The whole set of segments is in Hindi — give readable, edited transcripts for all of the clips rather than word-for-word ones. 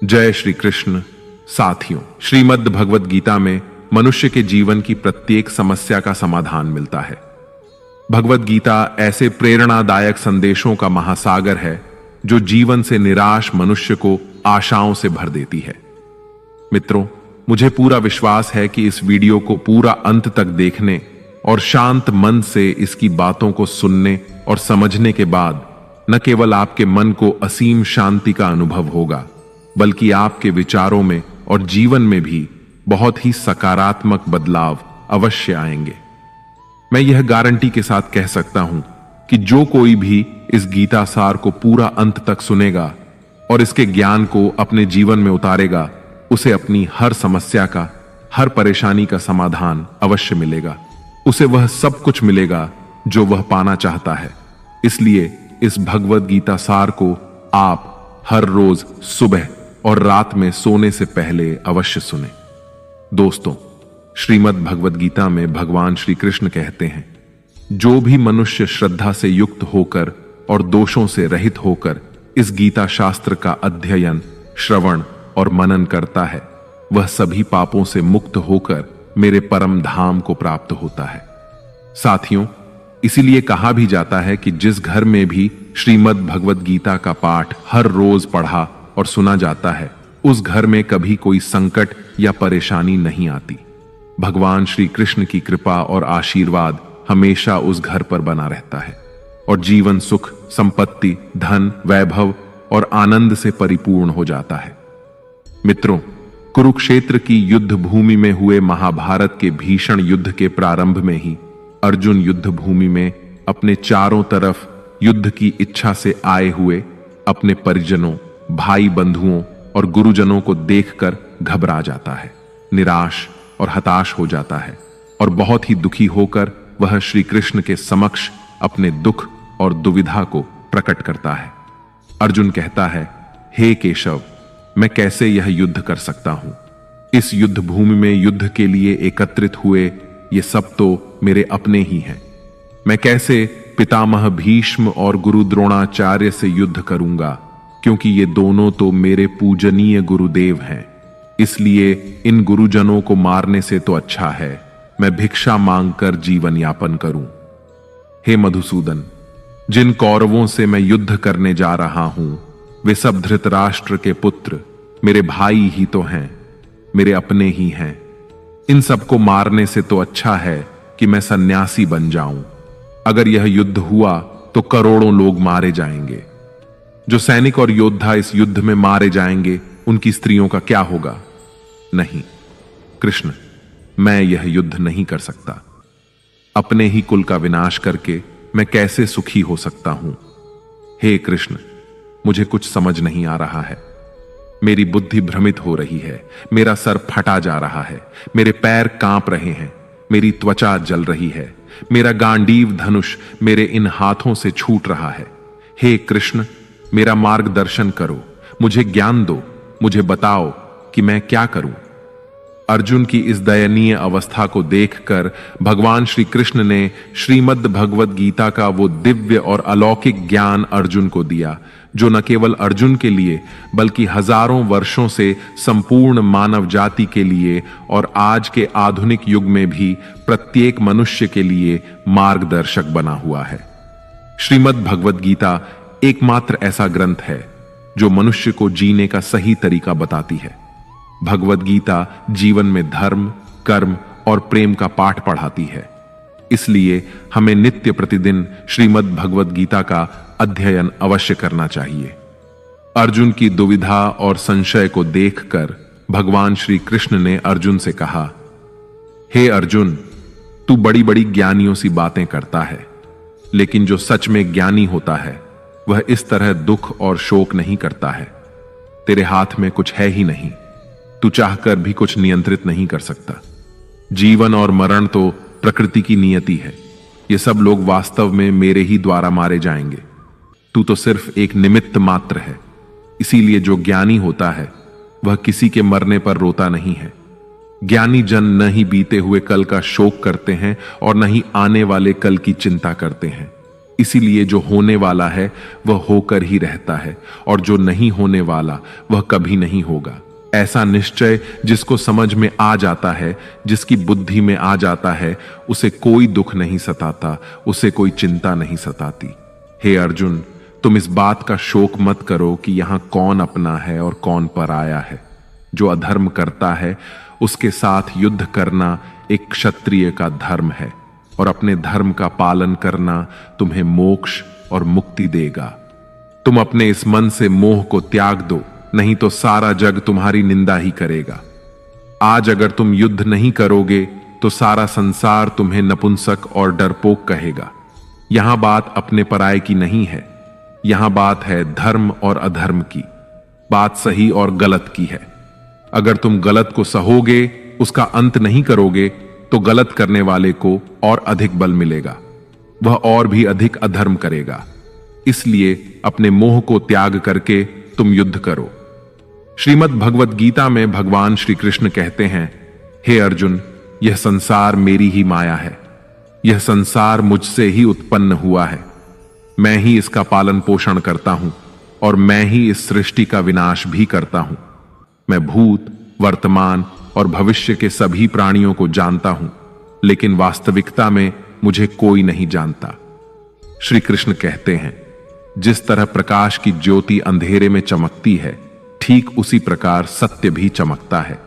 जय श्री कृष्ण। साथियों, श्रीमद् भगवद गीता में मनुष्य के जीवन की प्रत्येक समस्या का समाधान मिलता है। भगवद गीता ऐसे प्रेरणादायक संदेशों का महासागर है जो जीवन से निराश मनुष्य को आशाओं से भर देती है। मित्रों, मुझे पूरा विश्वास है कि इस वीडियो को पूरा अंत तक देखने और शांत मन से इसकी बातों को सुनने और समझने के बाद न केवल आपके मन को असीम शांति का अनुभव होगा, बल्कि आपके विचारों में और जीवन में भी बहुत ही सकारात्मक बदलाव अवश्य आएंगे। मैं यह गारंटी के साथ कह सकता हूं कि जो कोई भी इस गीता सार को पूरा अंत तक सुनेगा और इसके ज्ञान को अपने जीवन में उतारेगा, उसे अपनी हर समस्या का, हर परेशानी का समाधान अवश्य मिलेगा। उसे वह सब कुछ मिलेगा जो वह पाना चाहता है। इसलिए इस भगवद गीता सार को आप हर रोज सुबह और रात में सोने से पहले अवश्य सुने। दोस्तों, श्रीमद् भगवद गीता में भगवान श्री कृष्ण कहते हैं, जो भी मनुष्य श्रद्धा से युक्त होकर और दोषों से रहित होकर इस गीता शास्त्र का अध्ययन, श्रवण और मनन करता है, वह सभी पापों से मुक्त होकर मेरे परम धाम को प्राप्त होता है। साथियों, इसीलिए कहा भी जाता है कि जिस घर में भी श्रीमद् भगवद गीता का पाठ हर रोज पढ़ा और सुना जाता है, उस घर में कभी कोई संकट या परेशानी नहीं आती। भगवान श्री कृष्ण की कृपा और आशीर्वाद हमेशा उस घर पर बना रहता है और जीवन सुख, संपत्ति, धन, वैभव और आनंद से परिपूर्ण हो जाता है। मित्रों, कुरुक्षेत्र की युद्ध भूमि में हुए महाभारत के भीषण युद्ध के प्रारंभ में ही अर्जुन युद्ध भूमि में अपने चारों तरफ युद्ध की इच्छा से आए हुए अपने परिजनों, भाई बंधुओं और गुरुजनों को देखकर घबरा जाता है, निराश और हताश हो जाता है और बहुत ही दुखी होकर वह श्री कृष्ण के समक्ष अपने दुख और दुविधा को प्रकट करता है। अर्जुन कहता है, हे केशव, मैं कैसे यह युद्ध कर सकता हूं? इस युद्ध भूमि में युद्ध के लिए एकत्रित हुए ये सब तो मेरे अपने ही हैं। मैं कैसे पितामह भीष्म और गुरु द्रोणाचार्य से युद्ध करूंगा, क्योंकि ये दोनों तो मेरे पूजनीय गुरुदेव हैं। इसलिए इन गुरुजनों को मारने से तो अच्छा है मैं भिक्षा मांगकर जीवन यापन करूं। हे मधुसूदन, जिन कौरवों से मैं युद्ध करने जा रहा हूं, वे सब धृतराष्ट्र के पुत्र मेरे भाई ही तो हैं, मेरे अपने ही हैं। इन सबको मारने से तो अच्छा है कि मैं सन्यासी बन जाऊं। अगर यह युद्ध हुआ तो करोड़ों लोग मारे जाएंगे। जो सैनिक और योद्धा इस युद्ध में मारे जाएंगे, उनकी स्त्रियों का क्या होगा? नहीं कृष्ण, मैं यह युद्ध नहीं कर सकता। अपने ही कुल का विनाश करके मैं कैसे सुखी हो सकता हूं? हे कृष्ण, मुझे कुछ समझ नहीं आ रहा है। मेरी बुद्धि भ्रमित हो रही है, मेरा सर फटा जा रहा है, मेरे पैर कांप रहे हैं, मेरी त्वचा जल रही है, मेरा गांडीव धनुष मेरे इन हाथों से छूट रहा है। हे कृष्ण, मेरा मार्गदर्शन करो, मुझे ज्ञान दो, मुझे बताओ कि मैं क्या करूं। अर्जुन की इस दयनीय अवस्था को देखकर भगवान श्री कृष्ण ने श्रीमद् भगवद गीता का वो दिव्य और अलौकिक ज्ञान अर्जुन को दिया, जो न केवल अर्जुन के लिए बल्कि हजारों वर्षों से संपूर्ण मानव जाति के लिए और आज के आधुनिक युग में भी प्रत्येक मनुष्य के लिए मार्गदर्शक बना हुआ है। श्रीमद् भगवद गीता एकमात्र ऐसा ग्रंथ है जो मनुष्य को जीने का सही तरीका बताती है। भगवद गीता जीवन में धर्म, कर्म और प्रेम का पाठ पढ़ाती है। इसलिए हमें नित्य प्रतिदिन श्रीमद् भगवद गीता का अध्ययन अवश्य करना चाहिए। अर्जुन की दुविधा और संशय को देखकर भगवान श्री कृष्ण ने अर्जुन से कहा, हे अर्जुन, तू बड़ी बड़ी ज्ञानियों सी बातें करता है, लेकिन जो सच में ज्ञानी होता है वह इस तरह दुख और शोक नहीं करता है। तेरे हाथ में कुछ है ही नहीं, तू चाहकर भी कुछ नियंत्रित नहीं कर सकता। जीवन और मरण तो प्रकृति की नियति है। ये सब लोग वास्तव में मेरे ही द्वारा मारे जाएंगे। तू तो सिर्फ एक निमित्त मात्र है। इसीलिए जो ज्ञानी होता है वह किसी के मरने पर रोता नहीं है। ज्ञानी जन न ही बीते हुए कल का शोक करते हैं और न ही आने वाले कल की चिंता करते हैं। इसीलिए जो होने वाला है वह होकर ही रहता है, और जो नहीं होने वाला वह कभी नहीं होगा। ऐसा निश्चय जिसको समझ में आ जाता है, जिसकी बुद्धि में आ जाता है, उसे कोई दुख नहीं सताता, उसे कोई चिंता नहीं सताती। हे अर्जुन, तुम इस बात का शोक मत करो कि यहां कौन अपना है और कौन पराया है। जो अधर्म करता है उसके साथ युद्ध करना एक क्षत्रिय का धर्म है, और अपने धर्म का पालन करना तुम्हें मोक्ष और मुक्ति देगा। तुम अपने इस मन से मोह को त्याग दो, नहीं तो सारा जग तुम्हारी निंदा ही करेगा। आज अगर तुम युद्ध नहीं करोगे तो सारा संसार तुम्हें नपुंसक और डरपोक कहेगा। यहां बात अपने पराये की नहीं है, यहां बात है धर्म और अधर्म की, बात सही और गलत की है। अगर तुम गलत को सहोगे, उसका अंत नहीं करोगे, तो गलत करने वाले को और अधिक बल मिलेगा, वह और भी अधिक अधर्म करेगा। इसलिए अपने मोह को त्याग करके तुम युद्ध करो। श्रीमद् भगवत गीता में भगवान श्री कृष्ण कहते हैं, हे अर्जुन, यह संसार मेरी ही माया है, यह संसार मुझसे ही उत्पन्न हुआ है। मैं ही इसका पालन पोषण करता हूं और मैं ही इस सृष्टि का विनाश भी करता हूं। मैं भूत, वर्तमान और भविष्य के सभी प्राणियों को जानता हूं, लेकिन वास्तविकता में मुझे कोई नहीं जानता। श्री कृष्ण कहते हैं, जिस तरह प्रकाश की ज्योति अंधेरे में चमकती है, ठीक उसी प्रकार सत्य भी चमकता है।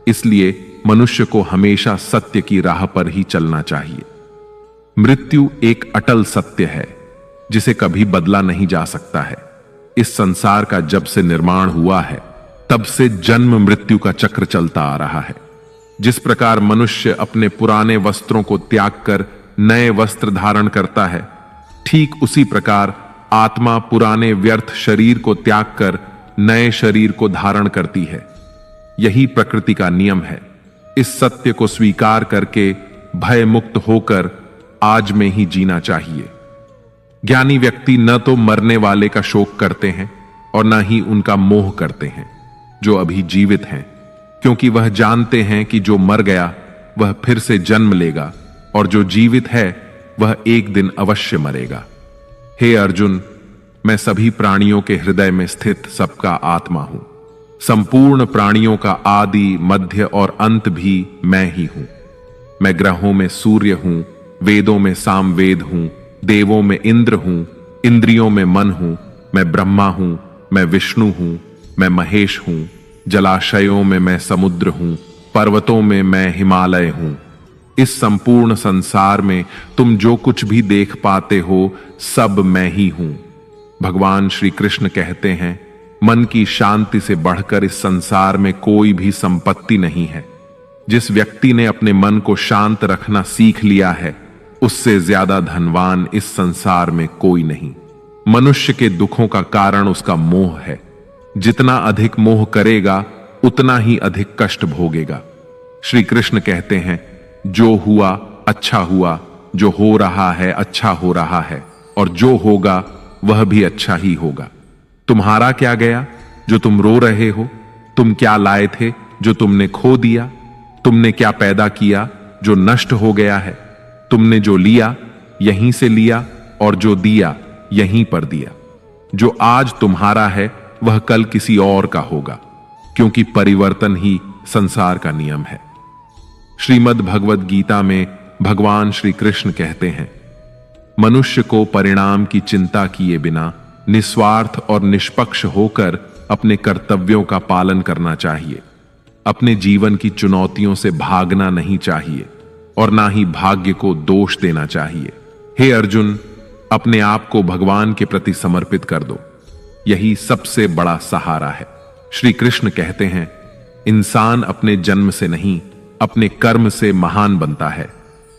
इसलिए मनुष्य को हमेशा सत्य की राह पर ही चलना चाहिए। मृत्यु एक अटल सत्य है जिसे कभी बदला नहीं जा सकता है। इस संसार का जब से निर्माण हुआ है, तब से जन्म मृत्यु का चक्र चलता आ रहा है। जिस प्रकार मनुष्य अपने पुराने वस्त्रों को त्याग कर नए वस्त्र धारण करता है, ठीक उसी प्रकार आत्मा पुराने व्यर्थ शरीर को त्याग कर नए शरीर को धारण करती है। यही प्रकृति का नियम है। इस सत्य को स्वीकार करके भय मुक्त होकर आज में ही जीना चाहिए। ज्ञानी व्यक्ति न तो मरने वाले का शोक करते हैं और न ही उनका मोह करते हैं जो अभी जीवित हैं, क्योंकि वह जानते हैं कि जो मर गया वह फिर से जन्म लेगा और जो जीवित है वह एक दिन अवश्य मरेगा। हे अर्जुन, मैं सभी प्राणियों के हृदय में स्थित सबका आत्मा हूं। संपूर्ण प्राणियों का आदि, मध्य और अंत भी मैं ही हूं। मैं ग्रहों में सूर्य हूं, वेदों में सामवेद हूं, देवों में इंद्र हूं, इंद्रियों में मन हूं। मैं ब्रह्मा हूं, मैं विष्णु हूं, मैं महेश हूं। जलाशयों में मैं समुद्र हूं, पर्वतों में मैं हिमालय हूं। इस संपूर्ण संसार में तुम जो कुछ भी देख पाते हो सब मैं ही हूं। भगवान श्री कृष्ण कहते हैं, मन की शांति से बढ़कर इस संसार में कोई भी संपत्ति नहीं है। जिस व्यक्ति ने अपने मन को शांत रखना सीख लिया है, उससे ज्यादा धनवान इस संसार में कोई नहीं। मनुष्य के दुखों का कारण उसका मोह है। जितना अधिक मोह करेगा उतना ही अधिक कष्ट भोगेगा। श्री कृष्ण कहते हैं, जो हुआ अच्छा हुआ, जो हो रहा है अच्छा हो रहा है, और जो होगा वह भी अच्छा ही होगा। तुम्हारा क्या गया जो तुम रो रहे हो? तुम क्या लाए थे जो तुमने खो दिया? तुमने क्या पैदा किया जो नष्ट हो गया है? तुमने जो लिया यहीं से लिया और जो दिया यहीं पर दिया। जो आज तुम्हारा है वह कल किसी और का होगा, क्योंकि परिवर्तन ही संसार का नियम है। श्रीमद् भगवत गीता में भगवान श्री कृष्ण कहते हैं, मनुष्य को परिणाम की चिंता किए बिना निस्वार्थ और निष्पक्ष होकर अपने कर्तव्यों का पालन करना चाहिए। अपने जीवन की चुनौतियों से भागना नहीं चाहिए और ना ही भाग्य को दोष देना चाहिए। हे अर्जुन, अपने आप को भगवान के प्रति समर्पित कर दो, यही सबसे बड़ा सहारा है। श्री कृष्ण कहते हैं, इंसान अपने जन्म से नहीं अपने कर्म से महान बनता है।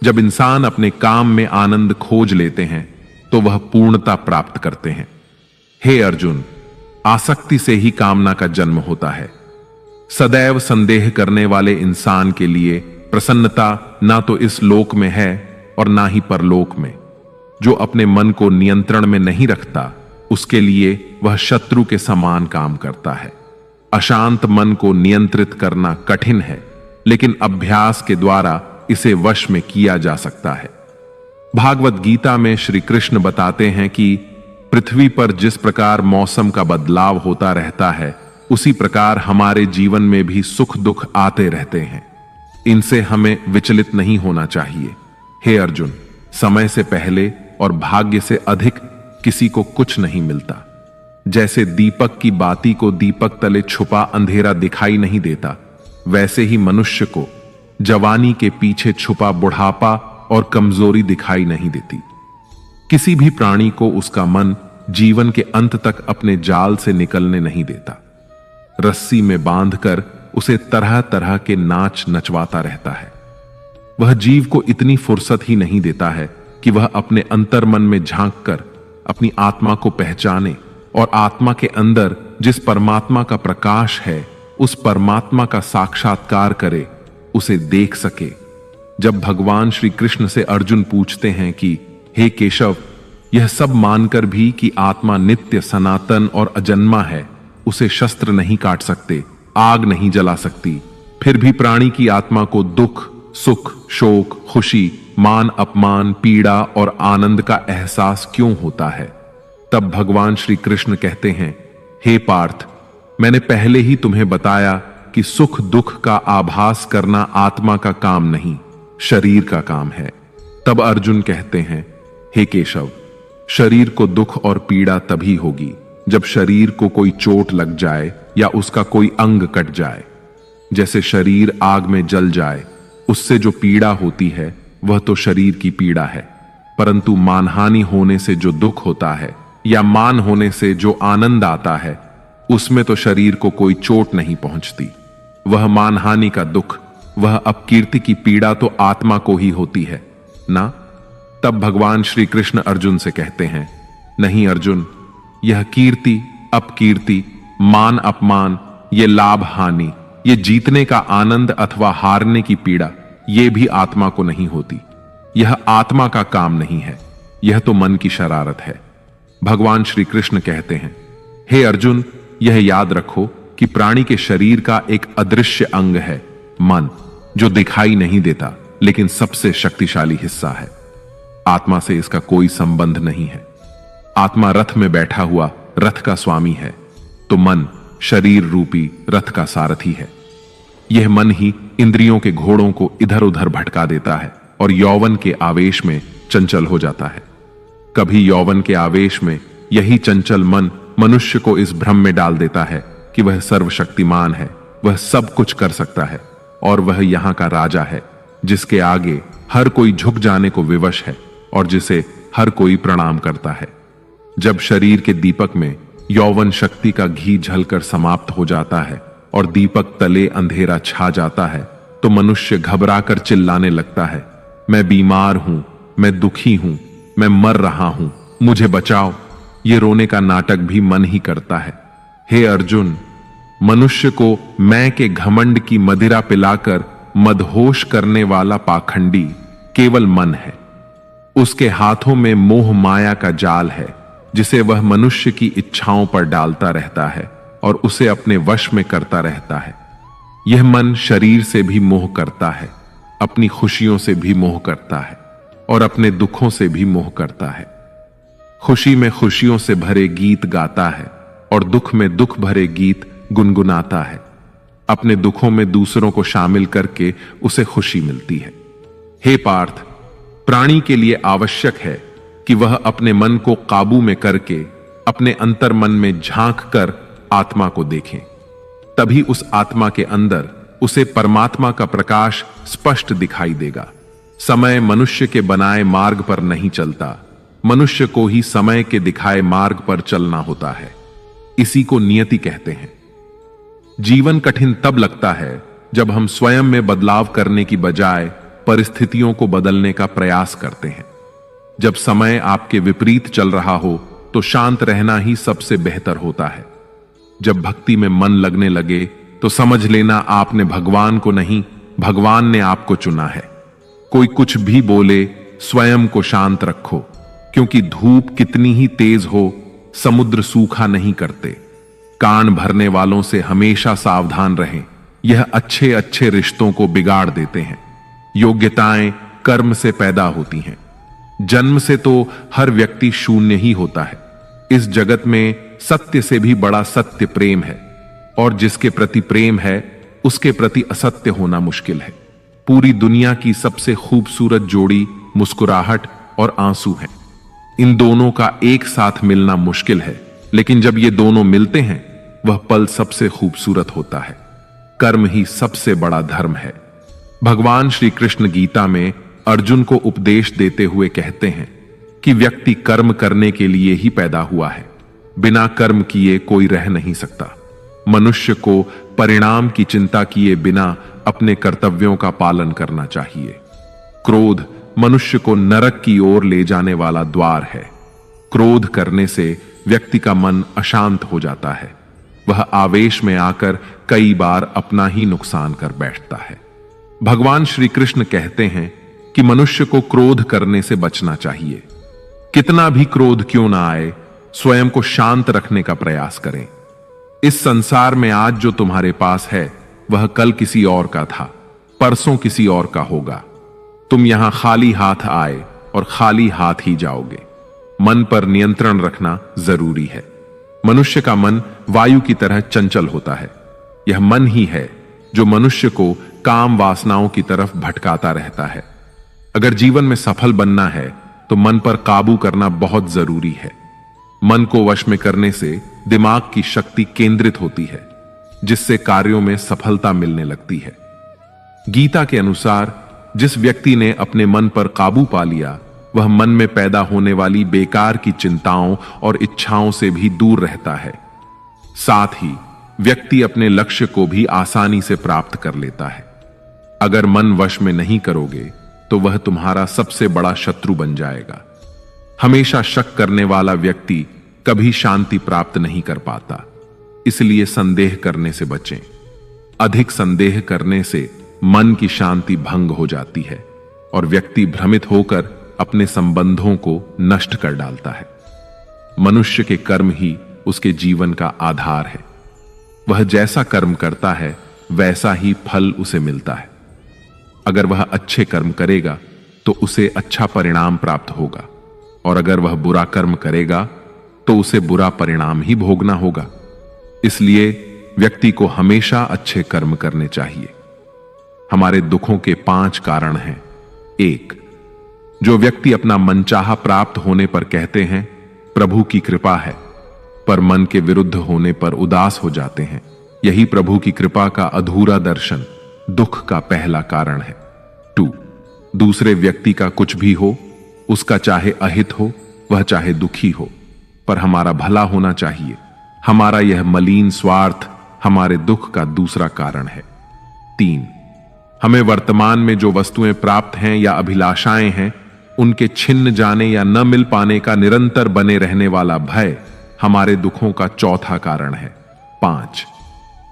जब इंसान अपने काम में आनंद खोज लेते हैं तो वह पूर्णता प्राप्त करते हैं। हे अर्जुन, आसक्ति से ही कामना का जन्म होता है। सदैव संदेह करने वाले इंसान के लिए प्रसन्नता ना तो इस लोक में है और ना ही परलोक में। जो अपने मन को नियंत्रण में नहीं रखता, उसके लिए वह शत्रु के समान काम करता है। अशांत मन को नियंत्रित करना कठिन है, लेकिन अभ्यास के द्वारा इसे वश में किया जा सकता है। भागवत गीता में श्री कृष्ण बताते हैं कि पृथ्वी पर जिस प्रकार मौसम का बदलाव होता रहता है, उसी प्रकार हमारे जीवन में भी सुख दुख आते रहते हैं। इनसे हमें विचलित नहीं होना चाहिए। हे अर्जुन, समय से पहले और भाग्य से अधिक किसी को कुछ नहीं मिलता। जैसे दीपक की बाती को दीपक तले छुपा अंधेरा दिखाई नहीं देता, वैसे ही मनुष्य को जवानी के पीछे छुपा बुढ़ापा और कमजोरी दिखाई नहीं देती। किसी भी प्राणी को उसका मन जीवन के अंत तक अपने जाल से निकलने नहीं देता। रस्सी में बांधकर उसे तरह तरह के नाच नचवाता रहता है। वह जीव को इतनी फुर्सत ही नहीं देता है कि वह अपने अंतर्मन में झांक कर अपनी आत्मा को पहचाने और आत्मा के अंदर जिस परमात्मा का प्रकाश है, उस परमात्मा का साक्षात्कार करे, उसे देख सके। जब भगवान श्री कृष्ण से अर्जुन पूछते हैं कि हे केशव, यह सब मानकर भी कि आत्मा नित्य सनातन और अजन्मा है, उसे शस्त्र नहीं काट सकते, आग नहीं जला सकती, फिर भी प्राणी की आत्मा को दुख सुख शोक खुशी मान अपमान पीड़ा और आनंद का एहसास क्यों होता है? तब भगवान श्री कृष्ण कहते हैं, हे पार्थ, मैंने पहले ही तुम्हें बताया कि सुख दुख का आभास करना आत्मा का काम नहीं, शरीर का काम है। तब अर्जुन कहते हैं, हे केशव, शरीर को दुख और पीड़ा तभी होगी जब शरीर को कोई चोट लग जाए या उसका कोई अंग कट जाए। जैसे शरीर आग में जल जाए, उससे जो पीड़ा होती है वह तो शरीर की पीड़ा है, परंतु मानहानि होने से जो दुख होता है या मान होने से जो आनंद आता है, उसमें तो शरीर को कोई चोट नहीं पहुंचती। वह मानहानि का दुख, वह अपकीर्ति की पीड़ा तो आत्मा को ही होती है ना। तब भगवान श्री कृष्ण अर्जुन से कहते हैं, नहीं अर्जुन, यह कीर्ति अपकीर्ति मान अपमान, ये लाभ हानि, ये जीतने का आनंद अथवा हारने की पीड़ा, ये भी आत्मा को नहीं होती। यह आत्मा का काम नहीं है, यह तो मन की शरारत है। भगवान श्री कृष्ण कहते हैं, हे अर्जुन, यह याद रखो कि प्राणी के शरीर का एक अदृश्य अंग है मन, जो दिखाई नहीं देता लेकिन सबसे शक्तिशाली हिस्सा है। आत्मा से इसका कोई संबंध नहीं है। आत्मा रथ में बैठा हुआ रथ का स्वामी है, तो मन शरीर रूपी रथ का सारथी है। यह मन ही इंद्रियों के घोड़ों को इधर उधर भटका देता है और यौवन के आवेश में चंचल हो जाता है। कभी यौवन के आवेश में यही चंचल मन मनुष्य को इस भ्रम में डाल देता है कि वह सर्वशक्तिमान है, वह सब कुछ कर सकता है और वह यहां का राजा है, जिसके आगे हर कोई झुक जाने को विवश है और जिसे हर कोई प्रणाम करता है। जब शरीर के दीपक में यौवन शक्ति का घी झलकर समाप्त हो जाता है और दीपक तले अंधेरा छा जाता है, तो मनुष्य घबराकर चिल्लाने लगता है, मैं बीमार हूं, मैं दुखी हूं, मैं मर रहा हूं, मुझे बचाओ। ये रोने का नाटक भी मन ही करता है। हे अर्जुन, मनुष्य को मैं के घमंड की मदिरा पिलाकर मदहोश करने वाला पाखंडी केवल मन है। उसके हाथों में मोह माया का जाल है, जिसे वह मनुष्य की इच्छाओं पर डालता रहता है और उसे अपने वश में करता रहता है। यह मन शरीर से भी मोह करता है, अपनी खुशियों से भी मोह करता है और अपने दुखों से भी मोह करता है। खुशी में खुशियों से भरे गीत गाता है और दुख में दुख भरे गीत गुनगुनाता है। अपने दुखों में दूसरों को शामिल करके उसे खुशी मिलती है। हे पार्थ, प्राणी के लिए आवश्यक है कि वह अपने मन को काबू में करके अपने अंतर्मन में झांक कर आत्मा को देखें। तभी उस आत्मा के अंदर उसे परमात्मा का प्रकाश स्पष्ट दिखाई देगा। समय मनुष्य के बनाए मार्ग पर नहीं चलता, मनुष्य को ही समय के दिखाए मार्ग पर चलना होता है। इसी को नियति कहते हैं। जीवन कठिन तब लगता है जब हम स्वयं में बदलाव करने की बजाय परिस्थितियों को बदलने का प्रयास करते हैं। जब समय आपके विपरीत चल रहा हो तो शांत रहना ही सबसे बेहतर होता है। जब भक्ति में मन लगने लगे तो समझ लेना आपने भगवान को नहीं, भगवान ने आपको चुना है। कोई कुछ भी बोले, स्वयं को शांत रखो, क्योंकि धूप कितनी ही तेज हो, समुद्र सूखा नहीं करते। कान भरने वालों से हमेशा सावधान रहें, यह अच्छे अच्छे रिश्तों को बिगाड़ देते हैं। योग्यताएं कर्म से पैदा होती हैं। जन्म से तो हर व्यक्ति शून्य ही होता है। इस जगत में सत्य से भी बड़ा सत्य प्रेम है, और जिसके प्रति प्रेम है उसके प्रति असत्य होना मुश्किल है। पूरी दुनिया की सबसे खूबसूरत जोड़ी मुस्कुराहट और आंसू है। इन दोनों का एक साथ मिलना मुश्किल है, लेकिन जब ये दोनों मिलते हैं वह पल सबसे खूबसूरत होता है। कर्म ही सबसे बड़ा धर्म है। भगवान श्री कृष्ण गीता में अर्जुन को उपदेश देते हुए कहते हैं कि व्यक्ति कर्म करने के लिए ही पैदा हुआ है, बिना कर्म किए कोई रह नहीं सकता। मनुष्य को परिणाम की चिंता किए बिना अपने कर्तव्यों का पालन करना चाहिए। क्रोध मनुष्य को नरक की ओर ले जाने वाला द्वार है। क्रोध करने से व्यक्ति का मन अशांत हो जाता है। वह आवेश में आकर कई बार अपना ही नुकसान कर बैठता है। भगवान श्री कृष्ण कहते हैं कि मनुष्य को क्रोध करने से बचना चाहिए। कितना भी क्रोध क्यों ना आए, स्वयं को शांत रखने का प्रयास करें। इस संसार में आज जो तुम्हारे पास है वह कल किसी और का था, परसों किसी और का होगा। तुम यहां खाली हाथ आए और खाली हाथ ही जाओगे। मन पर नियंत्रण रखना जरूरी है। मनुष्य का मन वायु की तरह चंचल होता है। यह मन ही है जो मनुष्य को काम वासनाओं की तरफ भटकाता रहता है। अगर जीवन में सफल बनना है तो मन पर काबू करना बहुत जरूरी है। मन को वश में करने से दिमाग की शक्ति केंद्रित होती है, जिससे कार्यों में सफलता मिलने लगती है। गीता के अनुसार जिस व्यक्ति ने अपने मन पर काबू पा लिया वह मन में पैदा होने वाली बेकार की चिंताओं और इच्छाओं से भी दूर रहता है। साथ ही व्यक्ति अपने लक्ष्य को भी आसानी से प्राप्त कर लेता है। अगर मन वश में नहीं करोगे तो वह तुम्हारा सबसे बड़ा शत्रु बन जाएगा। हमेशा शक करने वाला व्यक्ति कभी शांति प्राप्त नहीं कर पाता। इसलिए संदेह करने से बचें। अधिक संदेह करने से मन की शांति भंग हो जाती है और व्यक्ति भ्रमित होकर अपने संबंधों को नष्ट कर डालता है। मनुष्य के कर्म ही उसके जीवन का आधार है। वह जैसा कर्म करता है वैसा ही फल उसे मिलता है। अगर वह अच्छे कर्म करेगा तो उसे अच्छा परिणाम प्राप्त होगा, और अगर वह बुरा कर्म करेगा तो उसे बुरा परिणाम ही भोगना होगा। इसलिए व्यक्ति को हमेशा अच्छे कर्म करने चाहिए। हमारे दुखों के 5 कारण हैं। 1. जो व्यक्ति अपना मनचाहा प्राप्त होने पर कहते हैं प्रभु की कृपा है, पर मन के विरुद्ध होने पर उदास हो जाते हैं, यही प्रभु की कृपा का अधूरा दर्शन दुख का पहला कारण है। 2. दूसरे व्यक्ति का कुछ भी हो, उसका चाहे अहित हो वह चाहे दुखी हो, पर हमारा भला होना चाहिए। हमारा यह मलिन स्वार्थ हमारे दुख का दूसरा कारण है। 3. हमें वर्तमान में जो वस्तुएं प्राप्त हैं या अभिलाषाएं हैं उनके छिन्न जाने या न मिल पाने का निरंतर बने रहने वाला भय हमारे दुखों का चौथा कारण है। 5.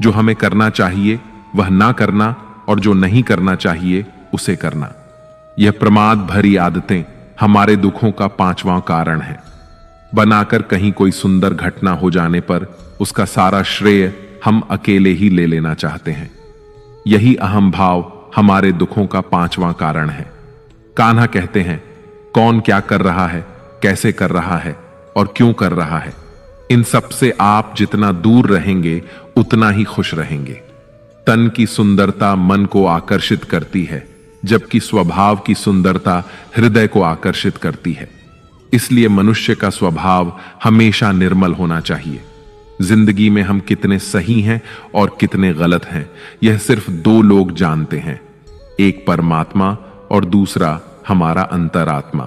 जो हमें करना चाहिए वह ना करना और जो नहीं करना चाहिए उसे करना। यह प्रमाद भरी आदतें हमारे दुखों का 5वां कारण है। बनाकर कहीं कोई सुंदर घटना हो जाने पर उसका सारा श्रेय हम अकेले ही ले लेना चाहते हैं। यही अहम भाव हमारे दुखों का 5वां कारण है। कान्हा कहते हैं कौन क्या कर रहा है, कैसे कर रहा है और क्यों कर रहा है, इन सब से आप जितना दूर रहेंगे उतना ही खुश रहेंगे। तन की सुंदरता मन को आकर्षित करती है, जबकि स्वभाव की सुंदरता हृदय को आकर्षित करती है। इसलिए मनुष्य का स्वभाव हमेशा निर्मल होना चाहिए। जिंदगी में हम कितने सही हैं और कितने गलत हैं यह सिर्फ 2 लोग जानते हैं, एक परमात्मा और दूसरा हमारा अंतरात्मा।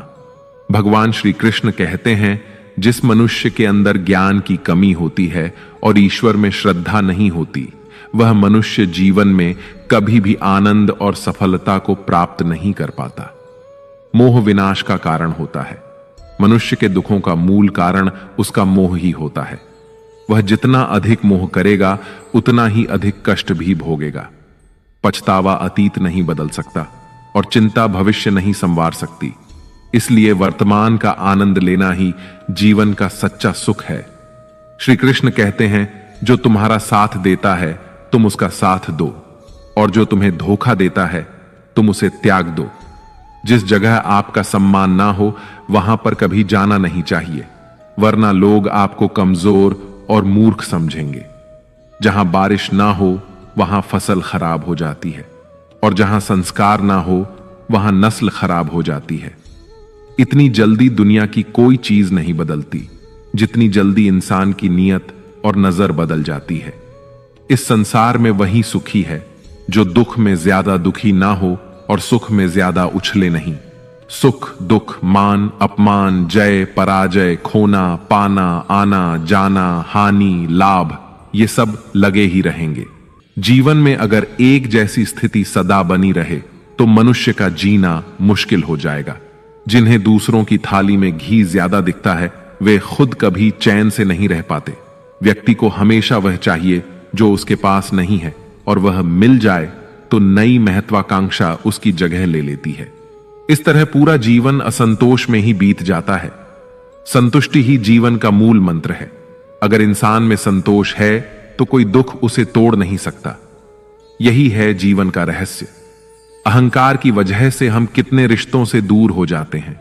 भगवान श्री कृष्ण कहते हैं जिस मनुष्य के अंदर ज्ञान की कमी होती है और ईश्वर में श्रद्धा नहीं होती वह मनुष्य जीवन में कभी भी आनंद और सफलता को प्राप्त नहीं कर पाता। मोह विनाश का कारण होता है। मनुष्य के दुखों का मूल कारण उसका मोह ही होता है। वह जितना अधिक मोह करेगा उतना ही अधिक कष्ट भी भोगेगा। पछतावा अतीत नहीं बदल सकता और चिंता भविष्य नहीं संवार सकती। इसलिए वर्तमान का आनंद लेना ही जीवन का सच्चा सुख है। श्री कृष्ण कहते हैं जो तुम्हारा साथ देता है तुम उसका साथ दो, और जो तुम्हें धोखा देता है तुम उसे त्याग दो। जिस जगह आपका सम्मान ना हो वहां पर कभी जाना नहीं चाहिए, वरना लोग आपको कमजोर और मूर्ख समझेंगे। जहां बारिश ना हो वहां फसल खराब हो जाती है, और जहां संस्कार ना हो वहां नस्ल खराब हो जाती है। इतनी जल्दी दुनिया की कोई चीज नहीं बदलती जितनी जल्दी इंसान की नीयत और नजर बदल जाती है। इस संसार में वही सुखी है जो दुख में ज्यादा दुखी ना हो और सुख में ज्यादा उछले नहीं। सुख दुख, मान अपमान, जय पराजय, खोना पाना, आना जाना, हानि लाभ, ये सब लगे ही रहेंगे। जीवन में अगर एक जैसी स्थिति सदा बनी रहे तो मनुष्य का जीना मुश्किल हो जाएगा। जिन्हें दूसरों की थाली में घी ज्यादा दिखता है वे खुद कभी चैन से नहीं रह पाते। व्यक्ति को हमेशा वह चाहिए जो उसके पास नहीं है, और वह मिल जाए तो नई महत्वाकांक्षा उसकी जगह ले लेती है। इस तरह पूरा जीवन असंतोष में ही बीत जाता है। संतुष्टि ही जीवन का मूल मंत्र है। अगर इंसान में संतोष है तो कोई दुख उसे तोड़ नहीं सकता। यही है जीवन का रहस्य। अहंकार की वजह से हम कितने रिश्तों से दूर हो जाते हैं।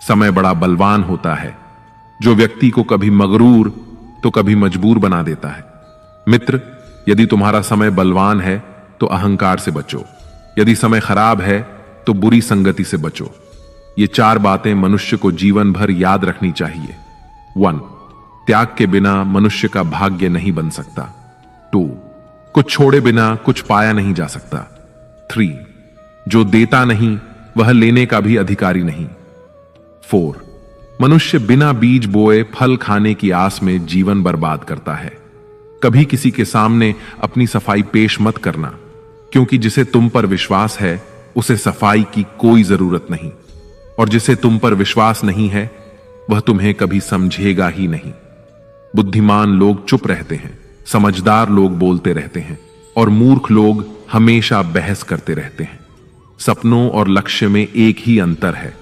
समय बड़ा बलवान होता है जो व्यक्ति को कभी मगरूर तो कभी मजबूर बना देता है। मित्र, यदि तुम्हारा समय बलवान है तो अहंकार से बचो, यदि समय खराब है तो बुरी संगति से बचो। ये 4 बातें मनुष्य को जीवन भर याद रखनी चाहिए। 1. त्याग के बिना मनुष्य का भाग्य नहीं बन सकता। 2. कुछ छोड़े बिना कुछ पाया नहीं जा सकता। 3. जो देता नहीं वह लेने का भी अधिकारी नहीं। 4. मनुष्य बिना बीज बोए फल खाने की आस में जीवन बर्बाद करता है। कभी किसी के सामने अपनी सफाई पेश मत करना, क्योंकि जिसे तुम पर विश्वास है उसे सफाई की कोई जरूरत नहीं, और जिसे तुम पर विश्वास नहीं है वह तुम्हें कभी समझेगा ही नहीं। बुद्धिमान लोग चुप रहते हैं, समझदार लोग बोलते रहते हैं, और मूर्ख लोग हमेशा बहस करते रहते हैं। सपनों और लक्ष्य में एक ही अंतर है।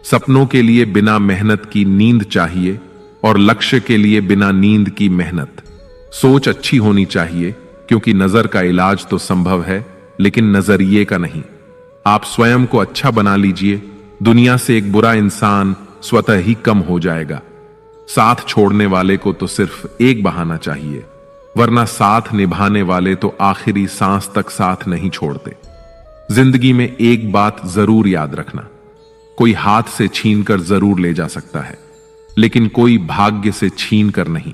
सपनों के लिए बिना मेहनत की नींद चाहिए, और लक्ष्य के लिए बिना नींद की मेहनत। सोच अच्छी होनी चाहिए, क्योंकि नजर का इलाज तो संभव है लेकिन नजरिए का नहीं। आप स्वयं को अच्छा बना लीजिए, दुनिया से एक बुरा इंसान स्वतः ही कम हो जाएगा। साथ छोड़ने वाले को तो सिर्फ एक बहाना चाहिए, वरना साथ निभाने वाले तो आखिरी सांस तक साथ नहीं छोड़ते। जिंदगी में एक बात जरूर याद रखना, कोई हाथ से छीनकर जरूर ले जा सकता है, लेकिन कोई भाग्य से छीन कर नहीं।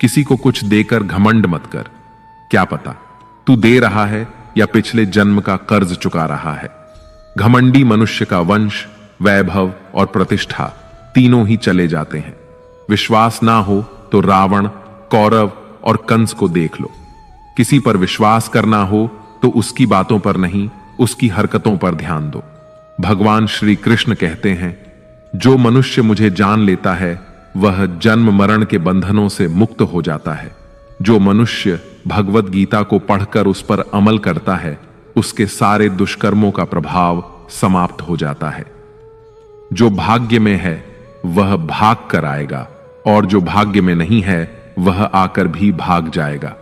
किसी को कुछ देकर घमंड मत कर। क्या पता तू दे रहा है या पिछले जन्म का कर्ज चुका रहा है। घमंडी मनुष्य का वंश, वैभव और प्रतिष्ठा तीनों ही चले जाते हैं। विश्वास ना हो तो रावण, कौरव और कंस को देख लो। किसी पर विश्वास करना हो तो उसकी बातों पर नहीं, उसकी हरकतों पर ध्यान दो। भगवान श्री कृष्ण कहते हैं, जो मनुष्य मुझे जान लेता है वह जन्म मरण के बंधनों से मुक्त हो जाता है। जो मनुष्य भगवत गीता को पढ़कर उस पर अमल करता है उसके सारे दुष्कर्मों का प्रभाव समाप्त हो जाता है। जो भाग्य में है वह भाग कर आएगा, और जो भाग्य में नहीं है वह आकर भी भाग जाएगा।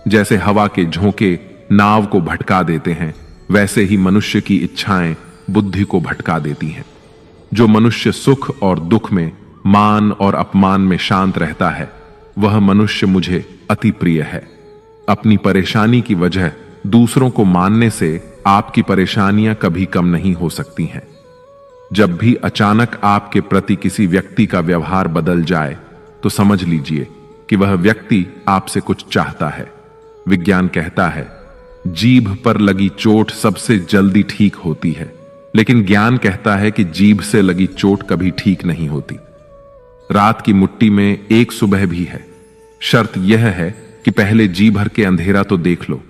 जैसे हवा के झोंके नाव को भटका देते हैं, वैसे ही मनुष्य की इच्छाएं बुद्धि को भटका देती हैं। जो मनुष्य सुख और दुख में, मान और अपमान में शांत रहता है वह मनुष्य मुझे अति प्रिय है। अपनी परेशानी की वजह दूसरों को मानने से आपकी परेशानियां कभी कम नहीं हो सकती हैं। जब भी अचानक आपके प्रति किसी व्यक्ति का व्यवहार बदल जाए तो समझ लीजिए कि वह व्यक्ति आपसे कुछ चाहता है। विज्ञान कहता है, जीभ पर लगी चोट सबसे जल्दी ठीक होती है, लेकिन ज्ञान कहता है कि जीभ से लगी चोट कभी ठीक नहीं होती। रात की मुट्ठी में एक सुबह भी है। शर्त यह है कि पहले जी भर के अंधेरा तो देख लो।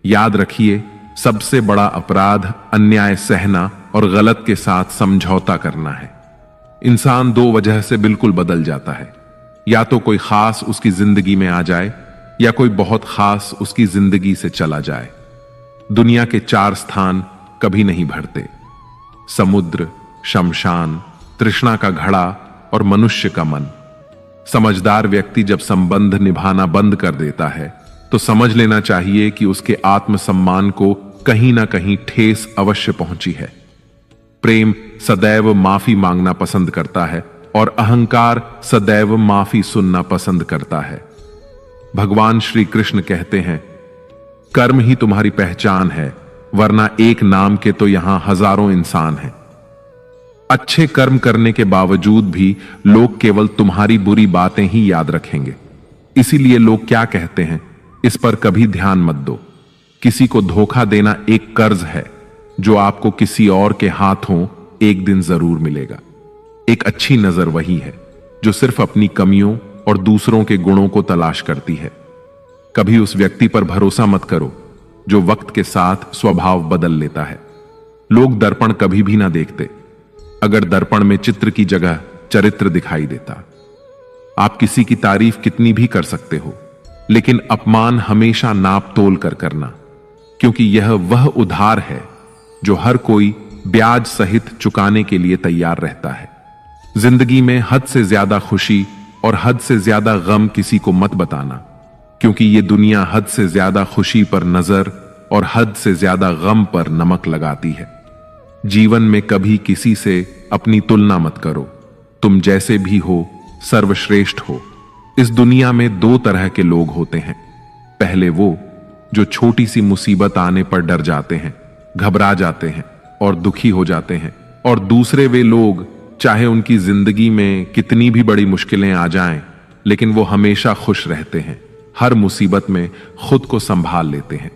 याद रखिए, सबसे बड़ा अपराध अन्याय सहना और गलत के साथ समझौता करना है। इंसान 2 वजह से बिल्कुल बदल जाता है, या तो कोई खास उसकी जिंदगी में आ जाए या कोई बहुत खास उसकी जिंदगी से चला जाए। दुनिया के 4 स्थान कभी नहीं भरते, समुद्र, शमशान, तृष्णा का घड़ा और मनुष्य का मन। समझदार व्यक्ति जब संबंध निभाना बंद कर देता है तो समझ लेना चाहिए कि उसके आत्मसम्मान को कहीं ना कहीं ठेस अवश्य पहुंची है। प्रेम सदैव माफी मांगना पसंद करता है और अहंकार सदैव माफी सुनना पसंद करता है। भगवान श्री कृष्ण कहते हैं, कर्म ही तुम्हारी पहचान है, वरना एक नाम के तो यहां हजारों इंसान हैं। अच्छे कर्म करने के बावजूद भी लोग केवल तुम्हारी बुरी बातें ही याद रखेंगे। इसीलिए लोग क्या कहते हैं, इस पर कभी ध्यान मत दो। किसी को धोखा देना एक कर्ज है जो आपको किसी और के हाथों एक दिन जरूर मिलेगा। एक अच्छी नजर वही है जो सिर्फ अपनी कमियों और दूसरों के गुणों को तलाश करती है। कभी उस व्यक्ति पर भरोसा मत करो जो वक्त के साथ स्वभाव बदल लेता है। लोग दर्पण कभी भी ना देखते अगर दर्पण में चित्र की जगह चरित्र दिखाई देता। आप किसी की तारीफ कितनी भी कर सकते हो, लेकिन अपमान हमेशा नाप तोल कर करना, क्योंकि यह वह उधार है जो हर कोई ब्याज सहित चुकाने के लिए तैयार रहता है। जिंदगी में हद से ज्यादा खुशी और हद से ज्यादा गम किसी को मत बताना, क्योंकि यह दुनिया हद से ज्यादा खुशी पर नजर और हद से ज्यादा गम पर नमक लगाती है। जीवन में कभी किसी से अपनी तुलना मत करो। तुम जैसे भी हो सर्वश्रेष्ठ हो। इस दुनिया में दो तरह के लोग होते हैं। पहले वो जो छोटी सी मुसीबत आने पर डर जाते हैं, घबरा जाते हैं और दुखी हो जाते हैं, और दूसरे वे लोग चाहे उनकी जिंदगी में कितनी भी बड़ी मुश्किलें आ जाएं, लेकिन वो हमेशा खुश रहते हैं, हर मुसीबत में खुद को संभाल लेते हैं।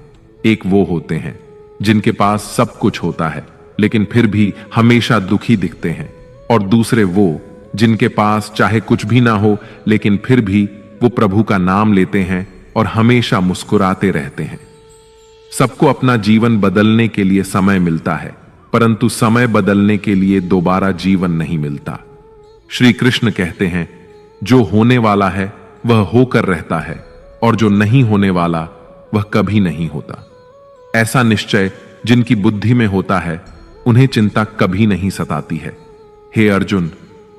एक वो होते हैं जिनके पास सब कुछ होता है लेकिन फिर भी हमेशा दुखी दिखते हैं, और दूसरे वो जिनके पास चाहे कुछ भी ना हो लेकिन फिर भी वो प्रभु का नाम लेते हैं और हमेशा मुस्कुराते रहते हैं। सबको अपना जीवन बदलने के लिए समय मिलता है, परंतु समय बदलने के लिए दोबारा जीवन नहीं मिलता। श्री कृष्ण कहते हैं, जो होने वाला है वह होकर रहता है और जो नहीं होने वाला वह कभी नहीं होता। ऐसा निश्चय जिनकी बुद्धि में होता है उन्हें चिंता कभी नहीं सताती है। हे अर्जुन,